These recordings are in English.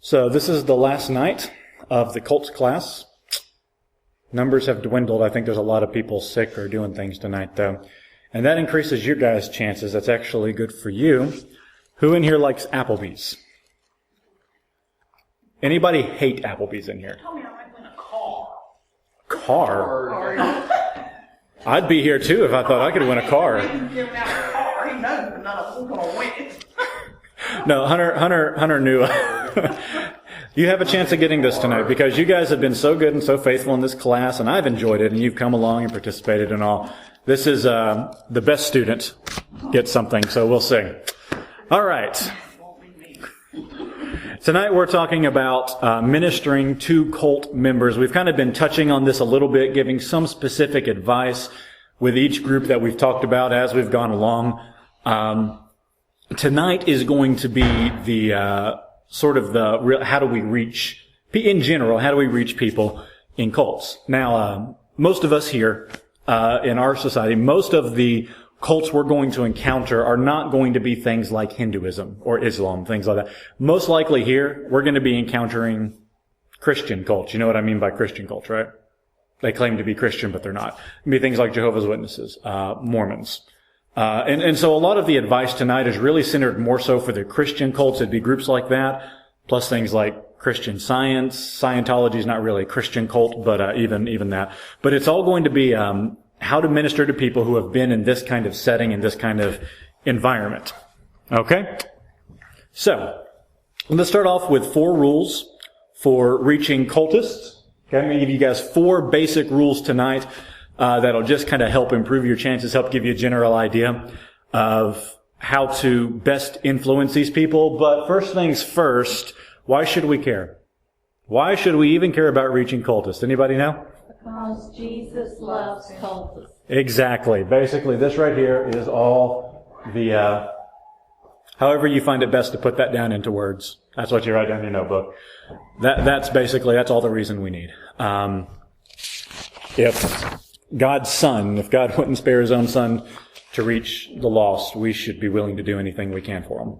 So this is the last night of the cults class. Numbers have dwindled. I think there's a lot of people sick or doing things tonight, though. And that increases your guys' chances. That's actually good for you. Who in here likes Applebee's? Anybody hate Applebee's in here? Tell me I might win a car. Car? I'd be here too if I thought I could win a car. He knows none of us are going to win. No, Hunter knew. You have a chance of getting this tonight because you guys have been so good and so faithful in this class, and I've enjoyed it, and you've come along and participated and all. This is the best student gets something, so we'll see. All right. Tonight we're talking about ministering to cult members. We've kind of been touching on this a little bit, giving some specific advice with each group that we've talked about as we've gone along. Tonight is going to be the how do we reach, in general, how do we reach people in cults? Now, most of us here in our society, most of the cults we're going to encounter are not going to be things like Hinduism or Islam, things like that. Most likely here, we're going to be encountering Christian cults. You know what I mean by Christian cults, right? They claim to be Christian, but they're not. It'd be things like Jehovah's Witnesses, Mormons. And so a lot of the advice tonight is really centered more so for the Christian cults. It'd be groups like that, plus things like Christian Science. Scientology is not really a Christian cult, but even that. But it's all going to be how to minister to people who have been in this kind of setting, in this kind of environment. Okay? So, let's start off with 4 rules for reaching cultists. Okay, I'm going to give you guys 4 basic rules tonight. That'll just kind of help improve your chances, help give you a general idea of how to best influence these people. But first things first, why should we care? Why should we even care about reaching cultists? Anybody know? Because Jesus loves cultists. Exactly. Basically, this right here is all the, however you find it best to put that down into words. That's what you write down in your notebook. That's all the reason we need. If God's Son, if God wouldn't spare His own Son to reach the lost, we should be willing to do anything we can for Him.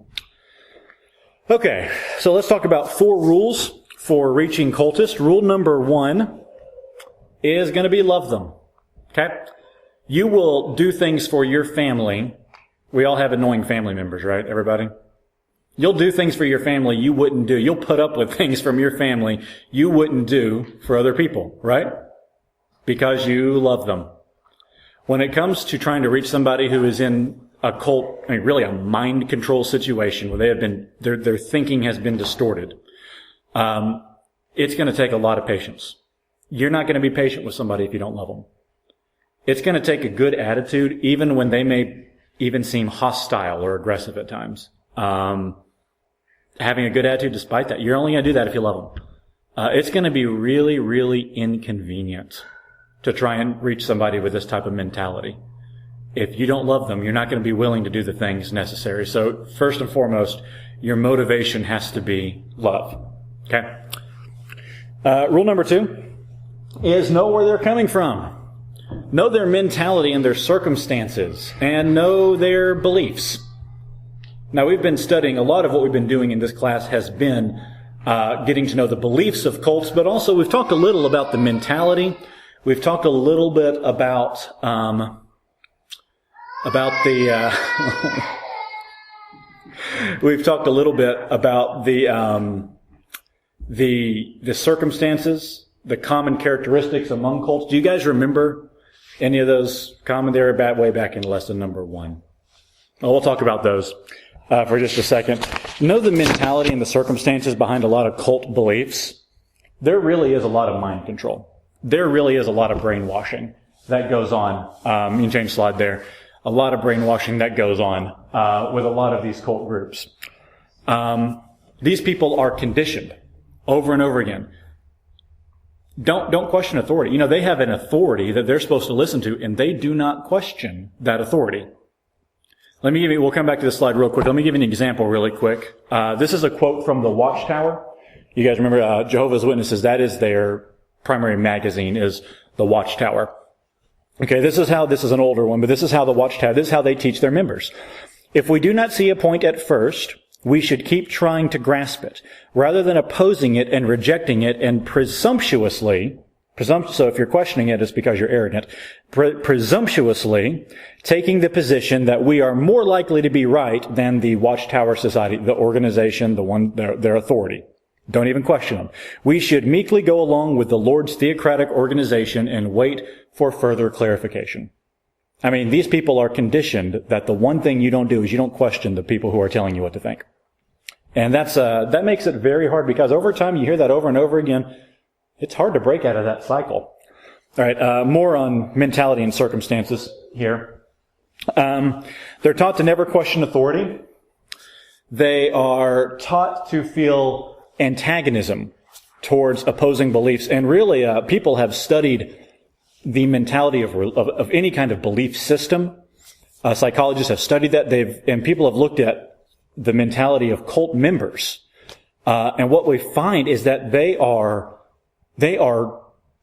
Okay, so let's talk about 4 rules for reaching cultists. Rule number 1 is going to be love them. Okay? You will do things for your family. We all have annoying family members, right, everybody? You'll do things for your family you wouldn't do. You'll put up with things from your family you wouldn't do for other people, right? Because you love them. When it comes to trying to reach somebody who is in a cult, really a mind control situation where they have been, their thinking has been distorted, it's going to take a lot of patience. You're not going to be patient with somebody if you don't love them. It's going to take a good attitude, even when they may even seem hostile or aggressive at times. Having a good attitude despite that, you're only going to do that if you love them. It's going to be really, really inconvenient to try and reach somebody with this type of mentality. If you don't love them, you're not going to be willing to do the things necessary. So first and foremost, your motivation has to be love. Okay? Rule number 2 is know where they're coming from. Know their mentality and their circumstances, and know their beliefs. Now, we've been studying, a lot of what we've been doing in this class has been getting to know the beliefs of cults, but also we've talked a little about the mentality. We've talked a little bit about the we've talked a little bit about the circumstances, the common characteristics among cults. Do you guys remember any of those common? They were way back in lesson number 1. Well, we'll talk about those for just a second. Know the mentality and the circumstances behind a lot of cult beliefs. There really is a lot of mind control. There really is a lot of brainwashing that goes on. You can change the slide there. A lot of brainwashing that goes on with a lot of these cult groups. These people are conditioned over and over again. Don't question authority. They have an authority that they're supposed to listen to, and they do not question that authority. We'll come back to this slide real quick. Let me give you an example really quick. This is a quote from the Watchtower. You guys remember Jehovah's Witnesses, that is their primary magazine, is the Watchtower. Okay, this is an older one, but this is how the Watchtower, this is how they teach their members. If we do not see a point at first, we should keep trying to grasp it, rather than opposing it and rejecting it and presumptuously, so if you're questioning it, it's because you're arrogant, presumptuously taking the position that we are more likely to be right than the Watchtower Society, the organization, their authority. Don't even question them. We should meekly go along with the Lord's theocratic organization and wait for further clarification. I mean, these people are conditioned that the one thing you don't do is you don't question the people who are telling you what to think. And that makes it very hard, because over time you hear that over and over again. It's hard to break out of that cycle. All right, more on mentality and circumstances here. They're taught to never question authority. They are taught to feel antagonism towards opposing beliefs. And really, people have studied the mentality of any kind of belief system. Psychologists have studied that. And people have looked at the mentality of cult members. And what we find is that they are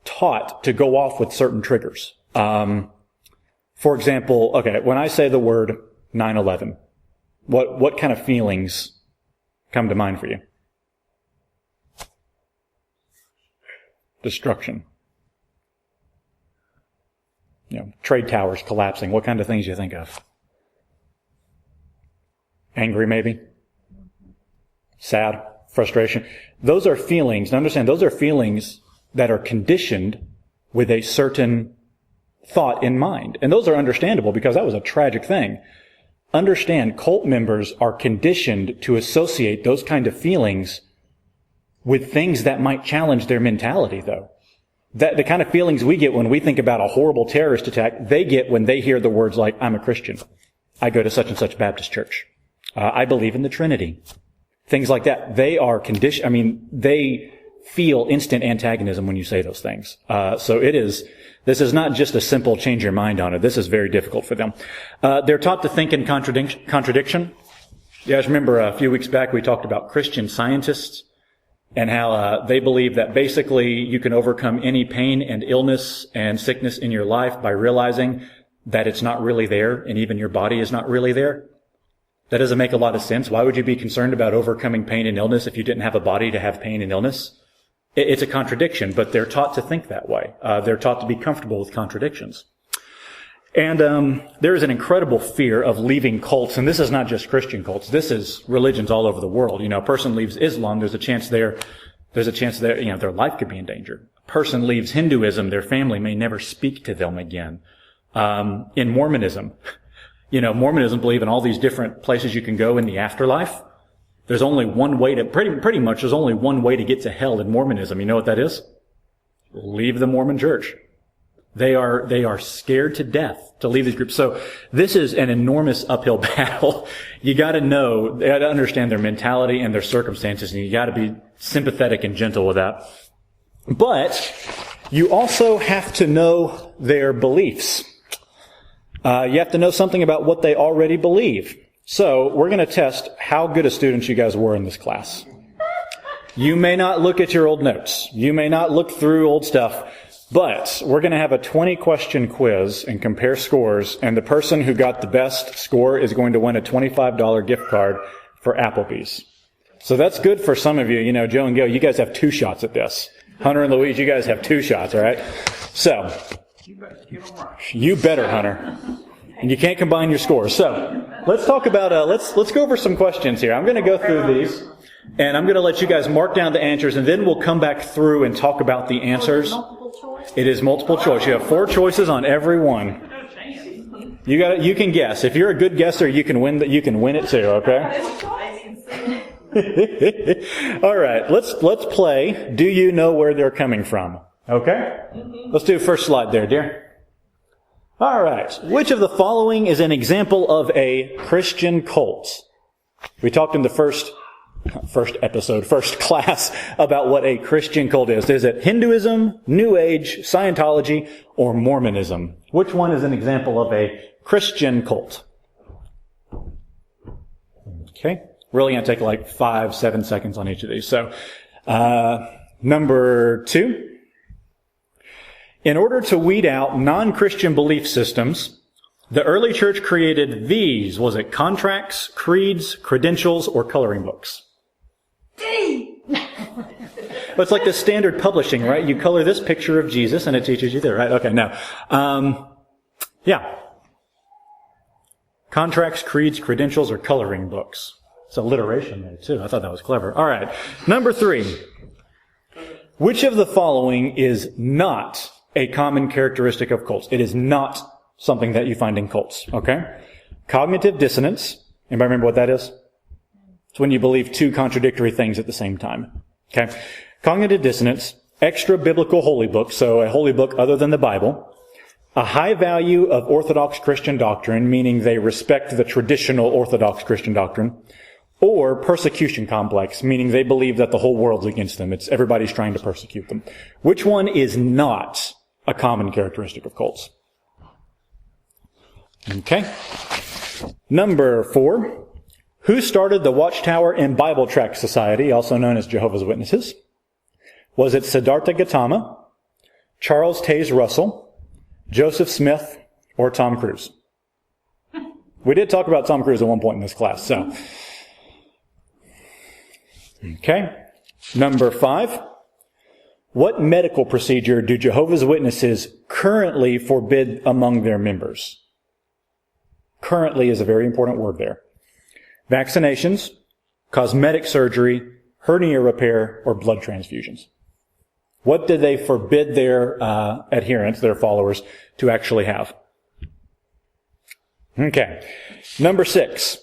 taught to go off with certain triggers. For example, okay, when I say the word 9/11, what kind of feelings come to mind for you? Destruction. Trade towers collapsing. What kind of things do you think of? Angry, maybe? Sad? Frustration? Those are feelings. Now understand, those are feelings that are conditioned with a certain thought in mind. And those are understandable, because that was a tragic thing. Understand, cult members are conditioned to associate those kind of feelings with things that might challenge their mentality, though. The kind of feelings we get when we think about a horrible terrorist attack, they get when they hear the words like, I'm a Christian. I go to such and such Baptist church. I believe in the Trinity. Things like that. They are they feel instant antagonism when you say those things. So this is not just a simple change your mind on it. This is very difficult for them. They're taught to think in contradiction. You guys remember a few weeks back we talked about Christian Scientists and how they believe that basically you can overcome any pain and illness and sickness in your life by realizing that it's not really there, and even your body is not really there. That doesn't make a lot of sense. Why would you be concerned about overcoming pain and illness if you didn't have a body to have pain and illness? It's a contradiction, but they're taught to think that way. They're taught to be comfortable with contradictions. And there is an incredible fear of leaving cults, and this is not just Christian cults. This is religions all over the world. A person leaves Islam, there's a chance their life could be in danger. A person leaves Hinduism, their family may never speak to them again. In Mormonism, Mormonism believe in all these different places you can go in the afterlife. There's only one way to, pretty much there's only one way to get to hell in Mormonism. You know what that is? Leave the Mormon church. They are scared to death to leave these groups. So this is an enormous uphill battle. You gotta understand their mentality and their circumstances, and you gotta be sympathetic and gentle with that. But you also have to know their beliefs. You have to know something about what they already believe. So we're going to test how good a students you guys were in this class. You may not look at your old notes. You may not look through old stuff. But we're going to have a 20-question quiz and compare scores. And the person who got the best score is going to win a $25 gift card for Applebee's. So that's good for some of you. Joe and Gail, you guys have 2 shots at this. Hunter and Louise, you guys have 2 shots, all right? So, you better, Hunter. And you can't combine your scores. So, let's talk about, let's go over some questions here. I'm going to go through these, and I'm going to let you guys mark down the answers, and then we'll come back through and talk about the answers. It is multiple choice. You have 4 choices on every one. You can guess. If you're a good guesser, you can win it too, okay? All right, let's play Do You Know Where They're Coming From? Okay? Let's do first slide there, dear. All right. Which of the following is an example of a Christian cult? We talked in the first class about what a Christian cult is. Is it Hinduism, New Age, Scientology, or Mormonism? Which one is an example of a Christian cult? Okay. Really going to take like 5-7 seconds on each of these. So, number 2. In order to weed out non-Christian belief systems, The early church created these. Was it contracts, creeds, credentials, or coloring books? D! But it's like the standard publishing, right? You color this picture of Jesus and it teaches you there, right? Okay, now. Yeah. Contracts, creeds, credentials, or coloring books. It's alliteration there, too. I thought that was clever. All right. Number 3. Which of the following is not a common characteristic of cults? It is not something that you find in cults, okay? Cognitive dissonance. Anybody remember what that is? It's when you believe two contradictory things at the same time, okay? Cognitive dissonance, extra biblical holy book, so a holy book other than the Bible, a high value of Orthodox Christian doctrine, meaning they respect the traditional Orthodox Christian doctrine, or persecution complex, meaning they believe that the whole world's against them. It's everybody's trying to persecute them. Which one is not a common characteristic of cults? Okay. Number 4. Who started the Watchtower and Bible Tract Society, also known as Jehovah's Witnesses? Was it Siddhartha Gautama, Charles Taze Russell, Joseph Smith, or Tom Cruise? We did talk about Tom Cruise at one point in this class, so. Okay. Number 5. What medical procedure do Jehovah's Witnesses currently forbid among their members? Currently is a very important word there. Vaccinations, cosmetic surgery, hernia repair, or blood transfusions. What did they forbid their adherents, their followers, to actually have? Okay. Number 6.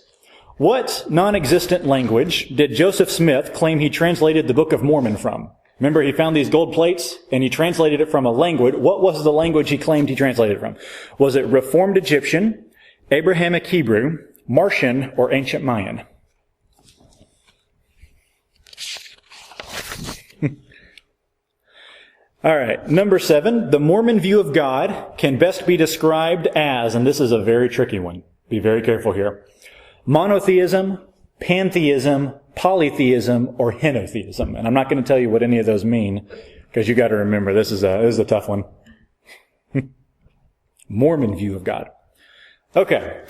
What non-existent language did Joseph Smith claim he translated the Book of Mormon from? Remember, he found these gold plates, and he translated it from a language. What was the language he claimed he translated it from? Was it Reformed Egyptian, Abrahamic Hebrew, Martian, or Ancient Mayan? All right. Number 7, the Mormon view of God can best be described as, and this is a very tricky one. Be very careful here. Monotheism, pantheism, polytheism, or henotheism. And I'm not going to tell you what any of those mean, because you got to remember this is a tough one. Mormon view of God. Okay.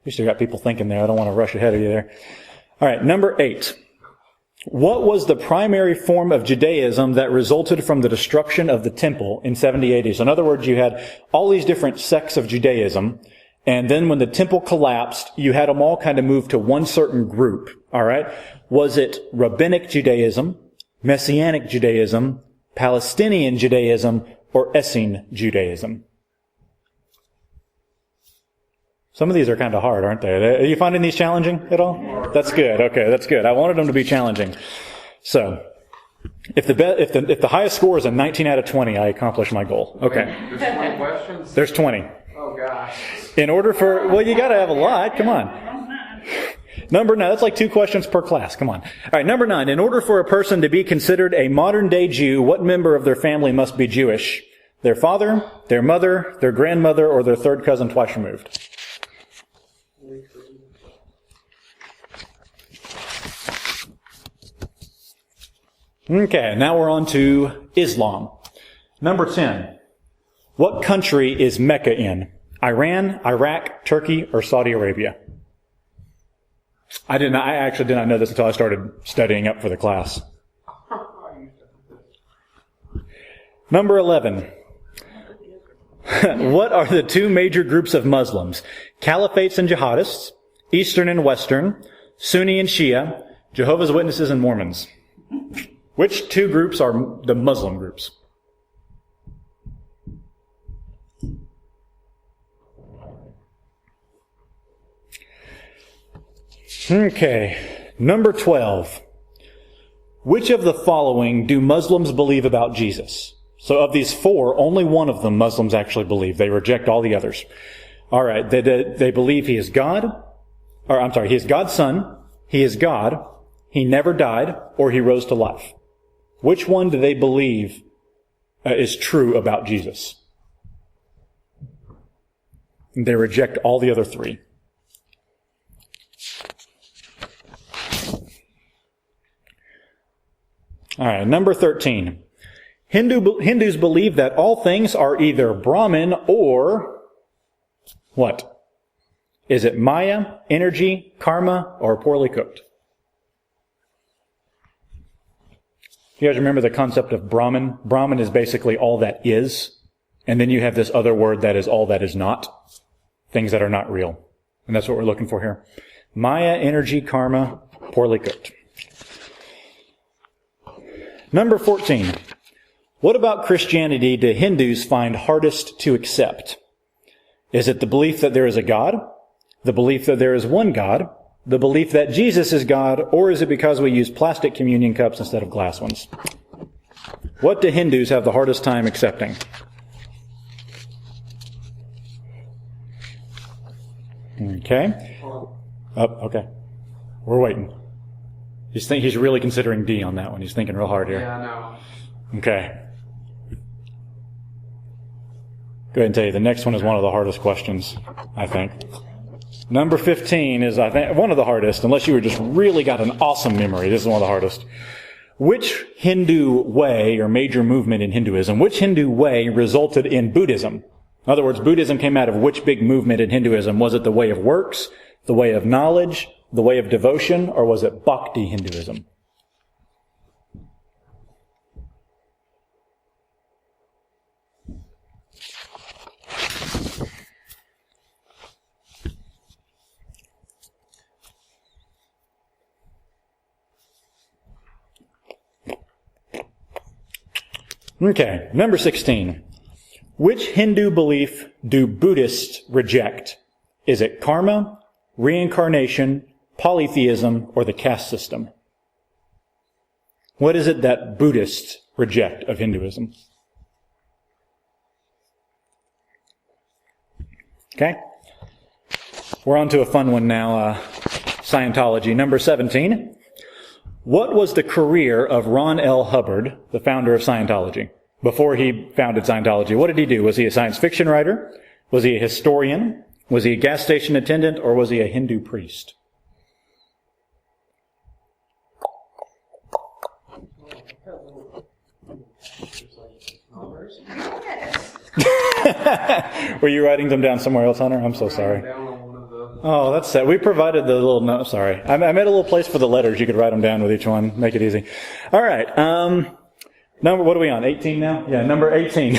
You still got people thinking there. I don't want to rush ahead of you there. All right. Number 8. What was the primary form of Judaism that resulted from the destruction of the temple in 70 AD? So in other words, you had all these different sects of Judaism, and then when the temple collapsed, you had them all kind of move to one certain group, all right? Was it Rabbinic Judaism, Messianic Judaism, Palestinian Judaism, or Essene Judaism? Some of these are kind of hard, aren't they? Are you finding these challenging at all? That's good. Okay, that's good. I wanted them to be challenging. So, if the highest score is a 19 out of 20, I accomplished my goal. Okay. There's 20 questions? There's 20. Oh, gosh. In order for, well, you got to have a lot. Come on. Number 9, that's like 2 questions per class. Come on. All right, number 9. In order for a person to be considered a modern-day Jew, what member of their family must be Jewish? Their father, their mother, their grandmother, or their third cousin twice removed? Okay, now we're on to Islam. Number 10. What country is Mecca in? Iran, Iraq, Turkey, or Saudi Arabia? I actually did not know this until I started studying up for the class. Number 11. What are the 2 major groups of Muslims? Caliphates and Jihadists, Eastern and Western, Sunni and Shia, Jehovah's Witnesses and Mormons. Which 2 groups are the Muslim groups? Okay. Number 12. Which of the following do Muslims believe about Jesus? So of these 4, only one of them Muslims actually believe. They reject all the others. All right. They believe he is God. He is God's son. He is God. He never died, or he rose to life. Which one do they believe is true about Jesus? They reject all the other 3. All right, number 13. Hindus believe that all things are either Brahman or what? Is it Maya, energy, karma, or poorly cooked? You guys remember the concept of Brahman? Brahman is basically all that is. And then you have this other word that is all that is not. Things that are not real. And that's what we're looking for here. Maya, energy, karma, poorly cooked. Number 14. What about Christianity do Hindus find hardest to accept? Is it the belief that there is a God? The belief that there is one God? The belief that Jesus is God? Or is it because we use plastic communion cups instead of glass ones? What do Hindus have the hardest time accepting? Okay. Oh, okay. We're waiting. He's really considering D on that one. He's thinking real hard here. Yeah, I know. Okay. Go ahead and tell you, the next one is one of the hardest questions, I think. Number 15 is, I think, one of the hardest, unless you just really got an awesome memory. This is one of the hardest. Which Hindu way, or major movement in Hinduism, which Hindu way resulted in Buddhism? In other words, Buddhism came out of which big movement in Hinduism? Was it the way of works, the way of knowledge, the way of devotion, or was it Bhakti Hinduism? Okay, number 16. Which Hindu belief do Buddhists reject? Is it karma, reincarnation, polytheism, or the caste system? What is it that Buddhists reject of Hinduism? Okay. We're on to a fun one now, Scientology. Number 17. What was the career of Ron L. Hubbard, the founder of Scientology? Before he founded Scientology, what did he do? Was he a science fiction writer? Was he a historian? Was he a gas station attendant? Or was he a Hindu priest? Were you writing them down somewhere else, Hunter? I'm so sorry. Oh, that's sad. We provided the little note. Sorry. I made a little place for the letters. You could write them down with each one. Make it easy. All right. What are we on? 18 now? Yeah, number 18.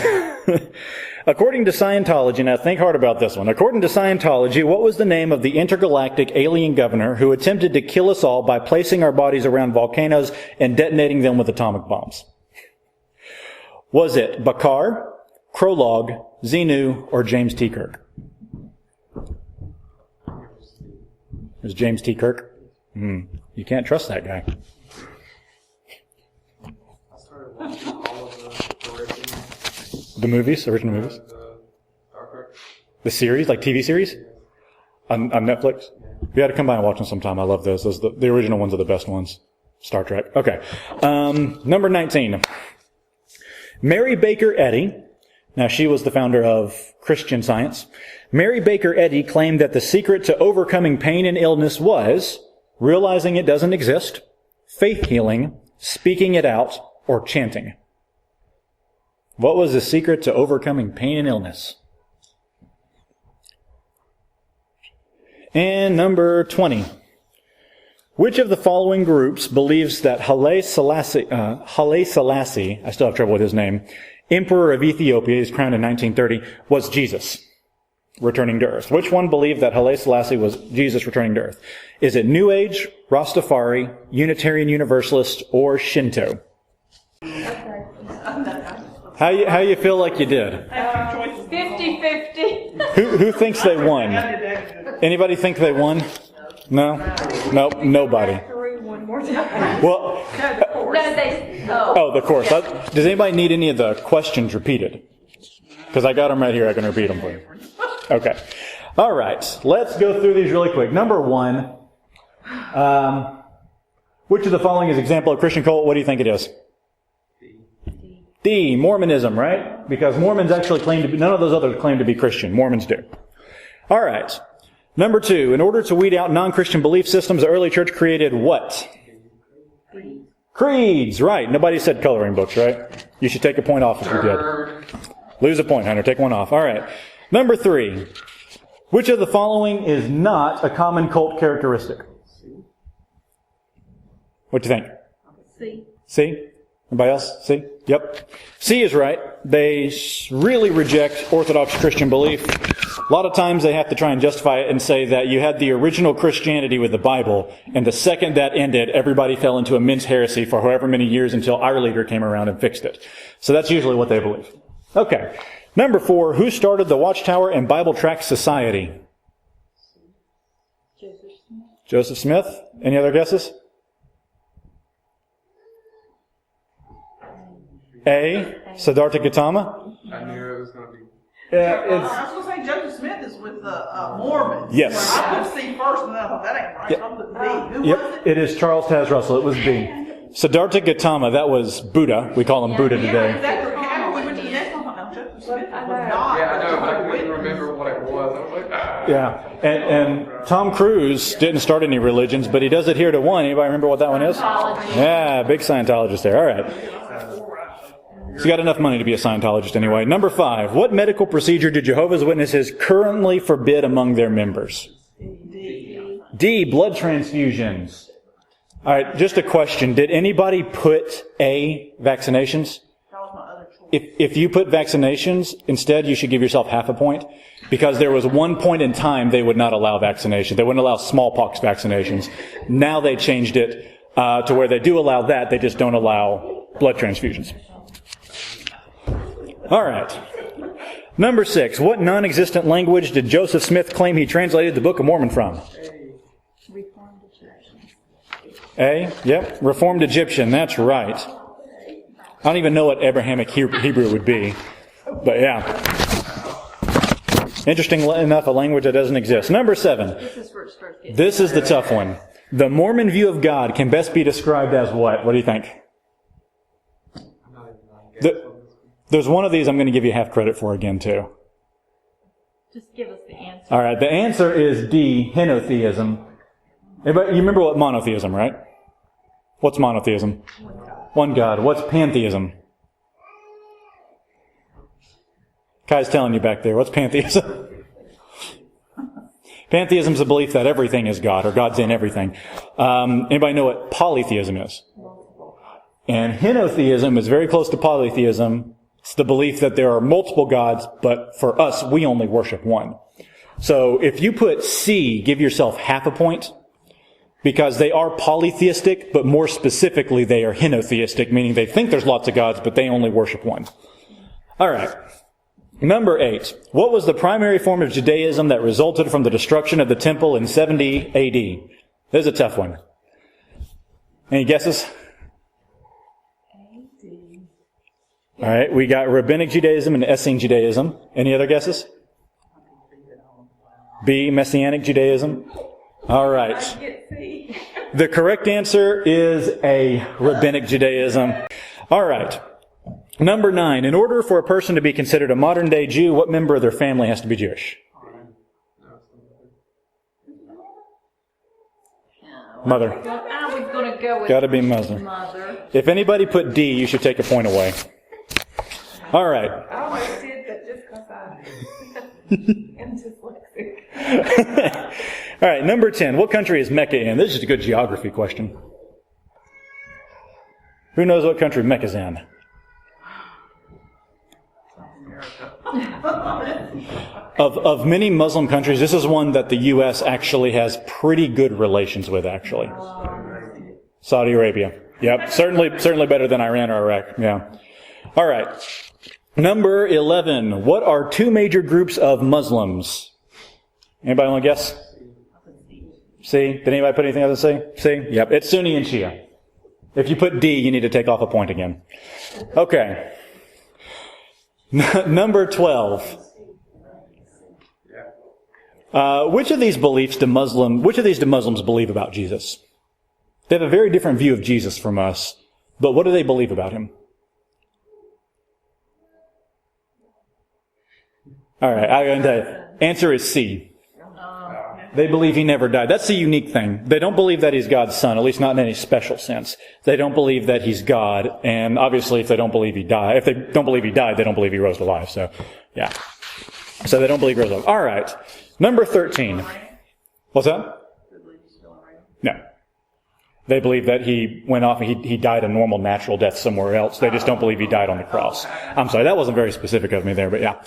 According to Scientology, now think hard about this one. According to Scientology, what was the name of the intergalactic alien governor who attempted to kill us all by placing our bodies around volcanoes and detonating them with atomic bombs? Was it Bakar, Krolog, Xenu, or James T. Kirk? It was James T. Kirk? You can't trust that guy. The movies, original movies? The series, like TV series? On Netflix? You got to come by and watch them sometime. I love those. The original ones are the best ones. Star Trek. Okay. Number 19. Mary Baker Eddy. Now, she was the founder of Christian Science. Mary Baker Eddy claimed that the secret to overcoming pain and illness was realizing it doesn't exist, faith healing, speaking it out, or chanting. What was the secret to overcoming pain and illness? And number 20. Which of the following groups believes that Haile Selassie, I still have trouble with his name, Emperor of Ethiopia, he's crowned in 1930, was Jesus returning to earth? Which one believed that Haile Selassie was Jesus returning to earth? Is it New Age, Rastafari, Unitarian Universalist, or Shinto? How you feel like you did? 50-50. Who thinks they won? Anybody think they won? No? Nope, nobody. Well, the course. Does anybody need any of the questions repeated? Because I got them right here. I can repeat them for you. Okay. All right. Let's go through these really quick. Number 1. Which of the following is example of Christian cult? What do you think it is? D. Mormonism, right? Because Mormons actually claim to be, none of those others claim to be Christian. Mormons do. All right. Number 2. In order to weed out non-Christian belief systems, the early church created what? Creeds, right. Nobody said coloring books, right? You should take a point off if you did. Lose a point, Hunter. Take one off. All right. Number 3. Which of the following is not a common cult characteristic? What do you think? C. C? Anybody else? C? Yep. C is right. They really reject Orthodox Christian belief. A lot of times they have to try and justify it and say that you had the original Christianity with the Bible, and the second that ended, everybody fell into immense heresy for however many years until our leader came around and fixed it. So that's usually what they believe. Okay. Number 4, who started the Watchtower and Bible Tract Society? Joseph Smith. Any other guesses? A. Siddhartha Gautama. I knew it was going to be. I was going to say Joseph Smith is with the Mormons. Yes. I put C first, and then I thought, that ain't right. Yep. I'll put B. Who was it? It is Charles Taz Russell. It was B. Siddhartha Gautama, that was Buddha. We call him Buddha Yeah, today. exactly. We went to Yale. Joseph Smith was not. Yeah, I know, but I couldn't remember what it was. I was like, ah. Yeah. And Tom Cruise didn't start any religions, but he does adhere to one. Anybody remember what that one is? Yeah, big Scientologist there. All right. So you got enough money to be a Scientologist anyway. Number 5. What medical procedure do Jehovah's Witnesses currently forbid among their members? D. Blood transfusions. All right, just a question. Did anybody put A, vaccinations? That was my other choice. If you put vaccinations, instead you should give yourself half a point, because there was one point in time they would not allow vaccination. They wouldn't allow smallpox vaccinations. Now they changed it to where they do allow that, they just don't allow blood transfusions. All right. Number 6. What non-existent language did Joseph Smith claim he translated the Book of Mormon from? Reformed Egyptian. A? Yep. Reformed Egyptian. That's right. I don't even know what Abrahamic Hebrew would be. But yeah. Interesting enough, a language that doesn't exist. Number 7. This is where it starts getting. This is the tough one. The Mormon view of God can best be described as what? What do you think? There's one of these I'm going to give you half credit for again, too. Just give us the answer. All right, the answer is D, henotheism. Everybody, you remember what monotheism, right? What's monotheism? One God. What's pantheism? Kai's telling you back there. What's pantheism? Pantheism is the belief that everything is God, or God's in everything. Anybody know what polytheism is? And henotheism is very close to polytheism. It's the belief that there are multiple gods, but for us, we only worship one. So if you put C, give yourself half a point, because they are polytheistic, but more specifically, they are henotheistic, meaning they think there's lots of gods, but they only worship one. All right. Number 8. What was the primary form of Judaism that resulted from the destruction of the temple in 70 AD? There's a tough one. Any guesses? All right, we got Rabbinic Judaism and Essene Judaism. Any other guesses? B, Messianic Judaism. All right. The correct answer is A, Rabbinic Judaism. All right. Number 9. In order for a person to be considered a modern-day Jew, what member of their family has to be Jewish? Mother. I was going to go with Got to be mother. If anybody put D, you should take a point away. All right. I always did that just because I'm dyslexic. All right, number 10. What country is Mecca in? This is a good geography question. Who knows what country Mecca's in? Of many Muslim countries, this is one that the U.S. actually has pretty good relations with, actually. Saudi Arabia. Yep, certainly better than Iran or Iraq. Yeah. All right. Number 11. What are 2 major groups of Muslims? Anybody want to guess? C? Did anybody put anything other than C? C? Yep. It's Sunni and Shia. If you put D, you need to take off a point again. Okay. Number 12. Which of these do Muslims believe about Jesus? They have a very different view of Jesus from us, but what do they believe about him? All right, I'm going to answer is C. They believe he never died. That's the unique thing. They don't believe that he's God's son, at least not in any special sense. They don't believe that he's God, and obviously if they don't believe he died, if they don't believe he died, they don't believe he rose to life. So, yeah. So they don't believe he rose to life. All right. Number 13. What's that? No. They believe that he went off and he died a normal natural death somewhere else. They just don't believe he died on the cross. I'm sorry, that wasn't very specific of me there, but yeah.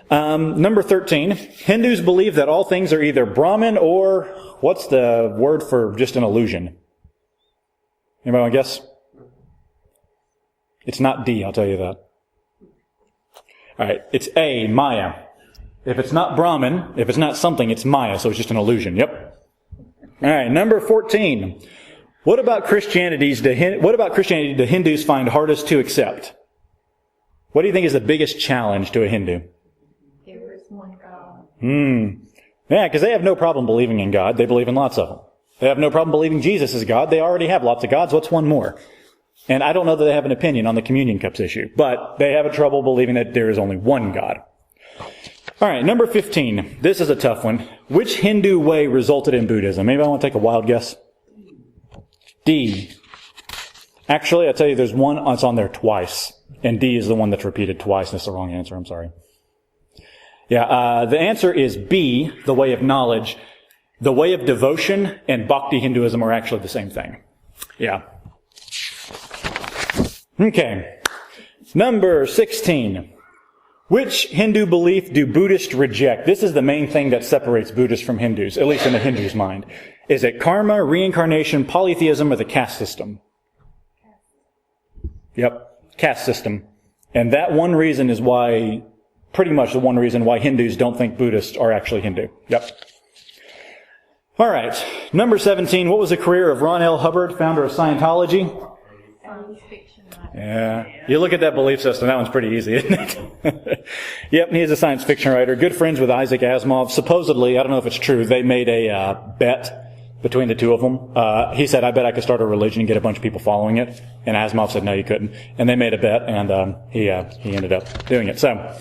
Number 13. Hindus believe that all things are either Brahman or, what's the word for just an illusion? Anybody want to guess? It's not D, I'll tell you that. Alright, it's A, Maya. If it's not Brahman, if it's not something, it's Maya, so it's just an illusion. Yep. Alright, number 14. What about Christianity do Hindus find hardest to accept? What do you think is the biggest challenge to a Hindu? There is one God. Yeah, because they have no problem believing in God. They believe in lots of them. They have no problem believing Jesus is God. They already have lots of gods. What's one more? And I don't know that they have an opinion on the communion cups issue, but they have a trouble believing that there is only one God. All right, number 15. This is a tough one. Which Hindu way resulted in Buddhism? Anybody want to take a wild guess? D. Actually, I'll tell you, there's one that's on there twice. And D is the one that's repeated twice. That's the wrong answer. I'm sorry. Yeah, the answer is B, the way of knowledge. The way of devotion and Bhakti Hinduism are actually the same thing. Yeah. Okay. Number 16. Which Hindu belief do Buddhists reject? This is the main thing that separates Buddhists from Hindus, at least in the Hindu's mind. Is it karma, reincarnation, polytheism, or the caste system? Yep, caste system. And that one reason is why, pretty much the one reason why Hindus don't think Buddhists are actually Hindu. Yep. All right. Number 17. What was the career of Ron L. Hubbard, founder of Scientology? Science fiction. Yeah. You look at that belief system, that one's pretty easy, isn't it? Yep, he is a science fiction writer. Good friends with Isaac Asimov. Supposedly, I don't know if it's true, they made a bet between the two of them. He said, I bet I could start a religion and get a bunch of people following it. And Asimov said, no, you couldn't. And they made a bet, and he ended up doing it. So,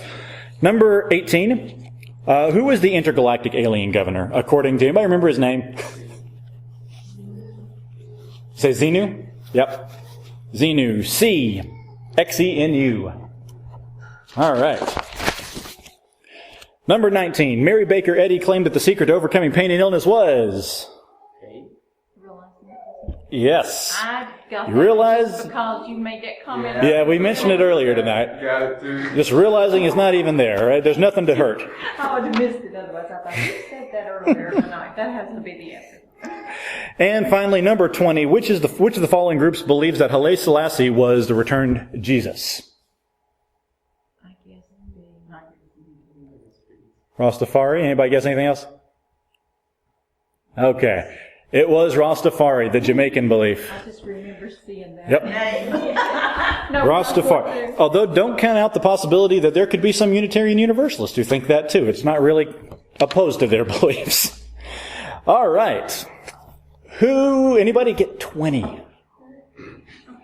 number 18. Who was the intergalactic alien governor, according to, anybody remember his name? Say Xenu? Yep. Xenu. C. Xenu. All right. Number 19. Mary Baker Eddy claimed that the secret to overcoming pain and illness was... Yes. I got You realize... because you made that comment. Yeah, we mentioned it earlier tonight. Got it too. Just realizing it's not even there, right? There's nothing to hurt. I would have missed it otherwise. I thought you said that earlier tonight. That has to be the answer. And finally, number 20. Which of the following groups believes that Haile Selassie was the returned Jesus? I guess Rastafari. Anybody guess anything else? Okay. It was Rastafari, the Jamaican belief. I just remember seeing that. Yep. No, Rastafari. Although don't count out the possibility that there could be some Unitarian Universalists who think that too. It's not really opposed to their beliefs. All right. Anybody get 20?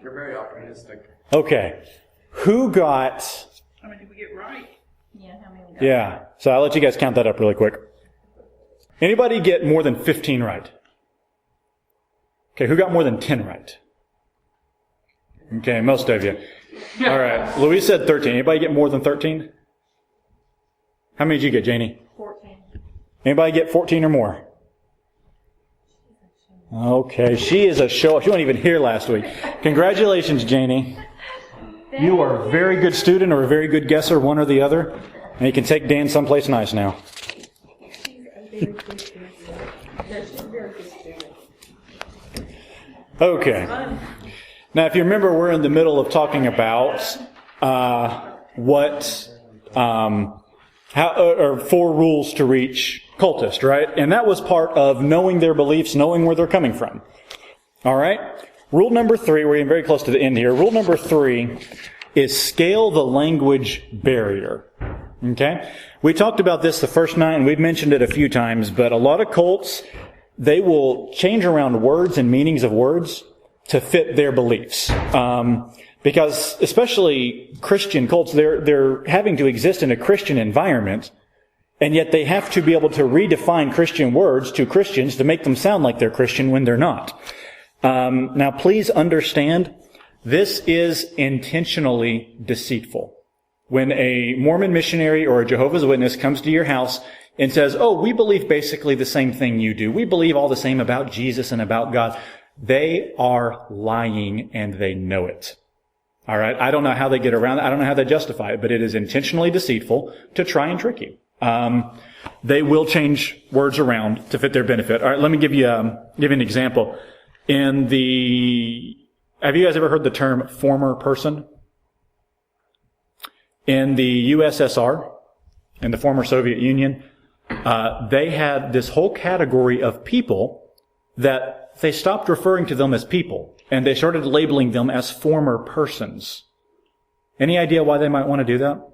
You're very optimistic. Okay. Who got... How many did we get right? Yeah, how many we got? Yeah. So I'll let you guys count that up really quick. Anybody get more than 15 right? Okay, who got more than 10 right? Okay, most of you. All right. Louise said 13. Anybody get more than 13? How many did you get, Janie? 14. Anybody get 14 or more? Okay, she is a show. She wasn't even here last week. Congratulations, Janie. You are a very good student or a very good guesser, one or the other. And you can take Dan someplace nice now. Okay. Now, if you remember, we're in the middle of talking about four rules to reach cultists, right? And that was part of knowing their beliefs, knowing where they're coming from. All right? Rule number 3, we're getting very close to the end here. Rule number 3 is scale the language barrier. Okay? We talked about this the first night, and we've mentioned it a few times, but a lot of cults, they will change around words and meanings of words to fit their beliefs. Because especially Christian cults, they're having to exist in a Christian environment, And yet they have to be able to redefine Christian words to Christians to make them sound like they're Christian when they're not. Now, please understand, this is intentionally deceitful. When a Mormon missionary or a Jehovah's Witness comes to your house and says, oh, we believe basically the same thing you do. We believe all the same about Jesus and about God. They are lying and they know it. All right. I don't know how they get around it. I don't know how they justify it, but it is intentionally deceitful to try and trick you. They will change words around to fit their benefit. All right. Let me give you an example. Have you guys ever heard the term former person? In the USSR, in the former Soviet Union, they had this whole category of people that they stopped referring to them as people, and they started labeling them as former persons. Any idea why they might want to do that?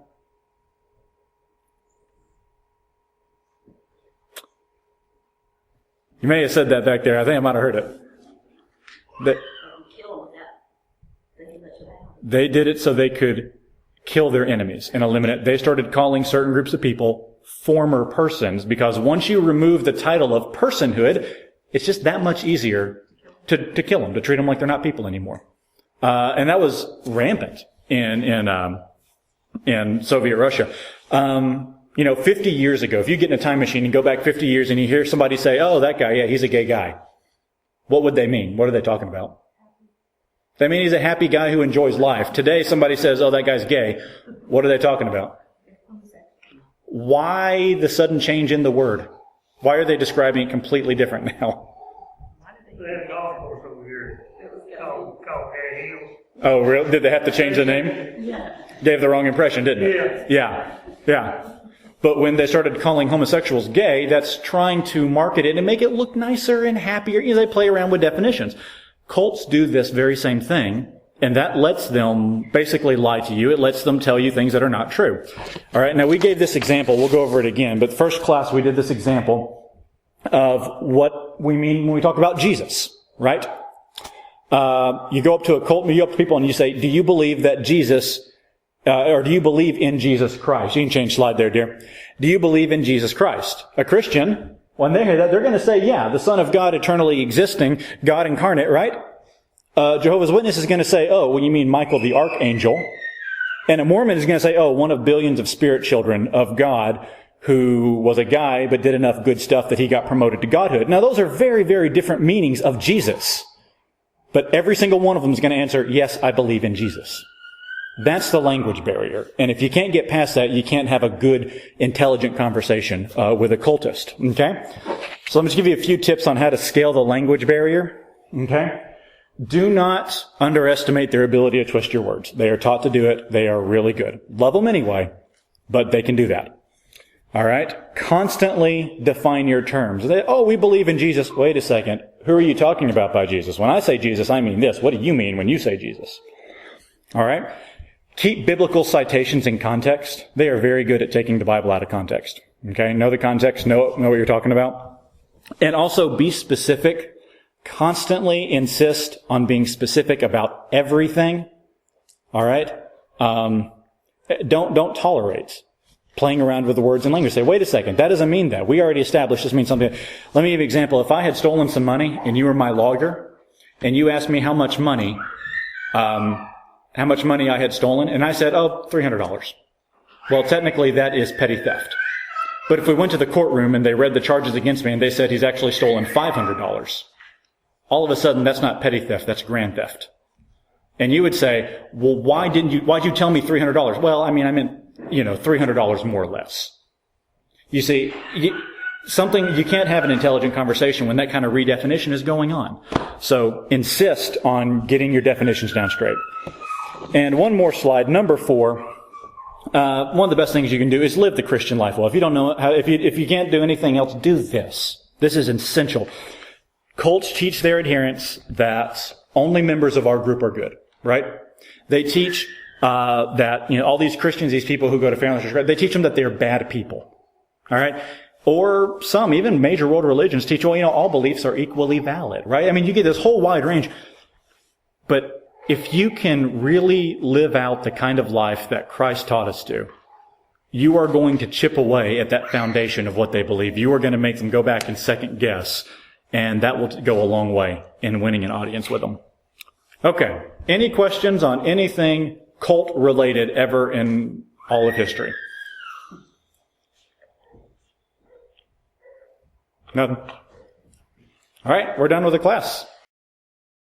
You may have said that back there. I think I might have heard it. They did it so they could kill their enemies and eliminate. They started calling certain groups of people former persons because once you remove the title of personhood, it's just that much easier to kill them, to treat them like they're not people anymore. And that was rampant in Soviet Russia. 50 years ago, if you get in a time machine and go back 50 years and you hear somebody say, oh, that guy, yeah, he's a gay guy. What would they mean? What are they talking about? They mean he's a happy guy who enjoys life. Today, somebody says, oh, that guy's gay. What are they talking about? Why the sudden change in the word? Why are they describing it completely different now? They had a golf course over here called Gay Hills. Oh, really? Did they have to change the name? Yeah. Gave the wrong impression, didn't it? Yeah. But when they started calling homosexuals gay, that's trying to market it and make it look nicer and happier. They play around with definitions. Cults do this very same thing, and that lets them basically lie to you. It lets them tell you things that are not true. All right, now we gave this example. We'll go over it again. But first class, we did this example of what we mean when we talk about Jesus, right? You go up to a cult, you go up to people and you say, do you believe that Jesus, or do you believe in Jesus Christ? You can change slide there, dear. Do you believe in Jesus Christ? A Christian, when they hear that, they're going to say, yeah, the Son of God eternally existing, God incarnate, right? Jehovah's Witness is going to say, oh, well, you mean Michael the Archangel. And a Mormon is going to say, oh, one of billions of spirit children of God who was a guy but did enough good stuff that he got promoted to godhood. Now, those are very, very different meanings of Jesus. But every single one of them is going to answer, yes, I believe in Jesus. That's the language barrier. And if you can't get past that, you can't have a good, intelligent conversation with a cultist. Okay? So let me just give you a few tips on how to scale the language barrier. Okay? Do not underestimate their ability to twist your words. They are taught to do it. They are really good. Love them anyway, but they can do that. All right? Constantly define your terms. We believe in Jesus. Wait a second. Who are you talking about by Jesus? When I say Jesus, I mean this. What do you mean when you say Jesus? All right? Keep biblical citations in context. They are very good at taking the Bible out of context. Okay? Know the context. Know what you're talking about. And also be specific. Constantly insist on being specific about everything. All right? Don't tolerate playing around with the words and language. Say, wait a second, that doesn't mean that. We already established this means something. Let me give you an example. If I had stolen some money and you were my lawyer and you asked me how much money I had stolen, and I said, $300. Well, technically that is petty theft. But if we went to the courtroom and they read the charges against me and they said he's actually stolen $500, all of a sudden that's not petty theft, that's grand theft. And you would say, well, why'd you tell me $300? Well, I meant, $300 more or less. You see, you can't have an intelligent conversation when that kind of redefinition is going on. So insist on getting your definitions down straight. And one more slide, number 4. One of the best things you can do is live the Christian life well. If you don't know how, if you can't do anything else, do this. This is essential. Cults teach their adherents that only members of our group are good, right? They teach that all these Christians, these people who go to Fairlawn, they teach them that they're bad people, all right? Or some, even major world religions teach, all beliefs are equally valid, right? You get this whole wide range. But if you can really live out the kind of life that Christ taught us to, you are going to chip away at that foundation of what they believe. You are going to make them go back and second guess, and that will go a long way in winning an audience with them. Okay. Any questions on anything cult related ever in all of history? Nothing? All right, we're done with the class.